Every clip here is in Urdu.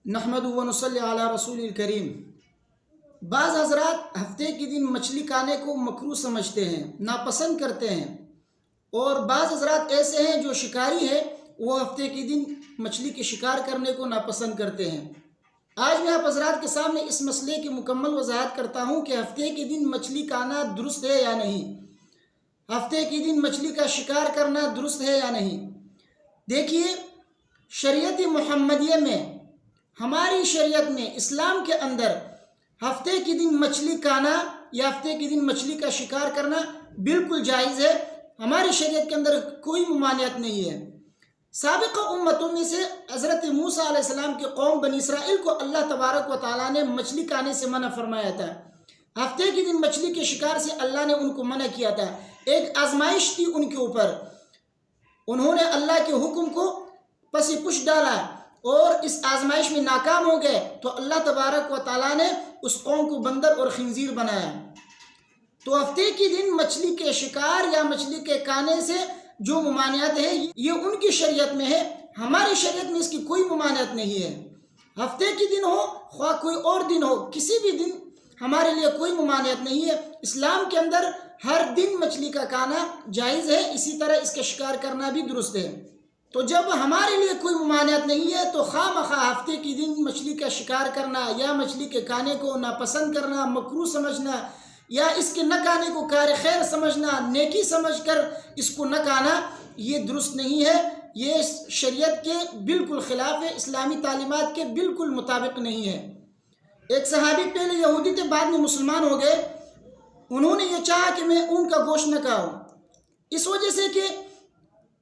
نحمد و نصلی علی رسول الکریم۔ بعض حضرات ہفتے کے دن مچھلی کھانے کو مکروہ سمجھتے ہیں، ناپسند کرتے ہیں، اور بعض حضرات ایسے ہیں جو شکاری ہیں، وہ ہفتے کے دن مچھلی کے شکار کرنے کو ناپسند کرتے ہیں۔ آج میں آپ حضرات کے سامنے اس مسئلے کی مکمل وضاحت کرتا ہوں کہ ہفتے کے دن مچھلی کھانا درست ہے یا نہیں، ہفتے کے دن مچھلی کا شکار کرنا درست ہے یا نہیں۔ دیکھیے، شریعت محمدیہ میں، ہماری شریعت میں، اسلام کے اندر ہفتے کے دن مچھلی کھانا یا ہفتے کے دن مچھلی کا شکار کرنا بالکل جائز ہے۔ ہماری شریعت کے اندر کوئی ممانعت نہیں ہے۔ سابقہ امتوں میں سے حضرت موسیٰ علیہ السلام کے قوم بنی اسرائیل کو اللہ تبارک و تعالیٰ نے مچھلی کھانے سے منع فرمایا تھا۔ ہفتے کے دن مچھلی کے شکار سے اللہ نے ان کو منع کیا تھا۔ ایک آزمائش تھی ان کے اوپر، انہوں نے اللہ کے حکم کو پس پش ڈالا اور اس آزمائش میں ناکام ہو گئے، تو اللہ تبارک و تعالیٰ نے اس قوم کو بندر اور خنزیر بنایا۔ تو ہفتے کے دن مچھلی کے شکار یا مچھلی کے کھانے سے جو ممانعت ہے، یہ ان کی شریعت میں ہے، ہماری شریعت میں اس کی کوئی ممانعت نہیں ہے۔ ہفتے کے دن ہو خواہ کوئی اور دن ہو، کسی بھی دن ہمارے لیے کوئی ممانعت نہیں ہے۔ اسلام کے اندر ہر دن مچھلی کا کھانا جائز ہے، اسی طرح اس کا شکار کرنا بھی درست ہے۔ تو جب ہمارے لیے کوئی ممانعت نہیں ہے تو خواہ مخواہ ہفتے کے دن مچھلی کا شکار کرنا یا مچھلی کے کھانے کو ناپسند کرنا، مکروہ سمجھنا، یا اس کے نہ کھانے کو کار خیر سمجھنا، نیکی سمجھ کر اس کو نہ کھانا، یہ درست نہیں ہے، یہ شریعت کے بالکل خلاف ہے، اسلامی تعلیمات کے بالکل مطابق نہیں ہے۔ ایک صحابی پہلے یہودی تھے، بعد میں مسلمان ہو گئے، انہوں نے یہ چاہا کہ میں اونٹ کا گوشت نہ کھاؤں، اس وجہ سے کہ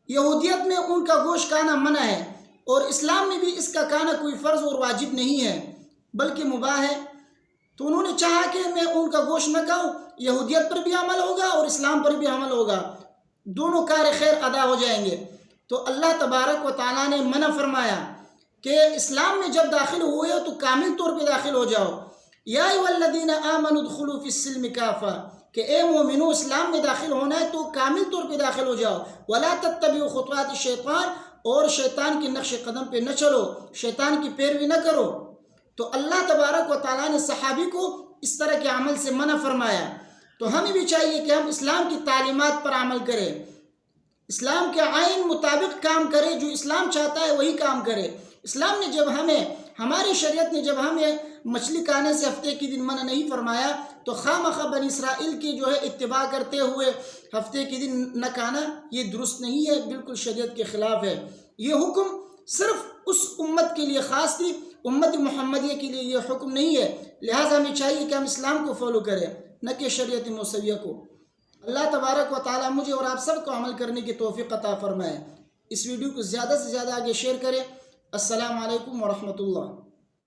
یہودیت میں اونٹ کا گوشت کھانا منع ہے، اور اسلام میں بھی اس کا کھانا کوئی فرض اور واجب نہیں ہے بلکہ مباح ہے۔ تو انہوں نے چاہا کہ میں اونٹ کا گوشت نہ کھاؤں، یہودیت پر بھی عمل ہوگا اور اسلام پر بھی عمل ہوگا، دونوں کار خیر ادا ہو جائیں گے۔ تو اللہ تبارک و تعالیٰ نے منع فرمایا کہ اسلام میں جب داخل ہوئے ہو تو کامل طور پہ داخل ہو جاؤ۔ یا ایھا الذین آمنوا ادخلوا فی السلم کافہ، کہ اے مومنو، اسلام میں داخل ہونا ہے تو کامل طور پہ داخل ہو جاؤ۔ ولا تتبعوا خطوات الشیطان، اور شیطان کے نقش قدم پہ نہ چلو، شیطان کی پیروی نہ کرو۔ تو اللہ تبارک و تعالیٰ نے صحابی کو اس طرح کے عمل سے منع فرمایا۔ تو ہمیں بھی چاہیے کہ ہم اسلام کی تعلیمات پر عمل کریں، اسلام کے آئین مطابق کام کریں، جو اسلام چاہتا ہے وہی کام کرے۔ اسلام نے جب ہمیں، ہماری شریعت نے جب ہمیں مچھلی کھانے سے ہفتے کے دن منع نہیں فرمایا، تو خواہ مخواہ بنی اسرائیل کی جو ہے اتباع کرتے ہوئے ہفتے کے دن نہ کھانا، یہ درست نہیں ہے، بالکل شریعت کے خلاف ہے۔ یہ حکم صرف اس امت کے لیے خاص تھی، امت محمدیہ کے لیے یہ حکم نہیں ہے، لہٰذا ہمیں چاہیے کہ ہم اسلام کو فالو کریں، نہ کہ شریعت موسویہ کو۔ اللہ تبارک و تعالیٰ مجھے اور آپ سب کو عمل کرنے کی توفیق عطا فرمائے۔ اس ویڈیو کو زیادہ سے زیادہ آگے شیئر کریں۔ السلام علیکم ورحمۃ اللہ۔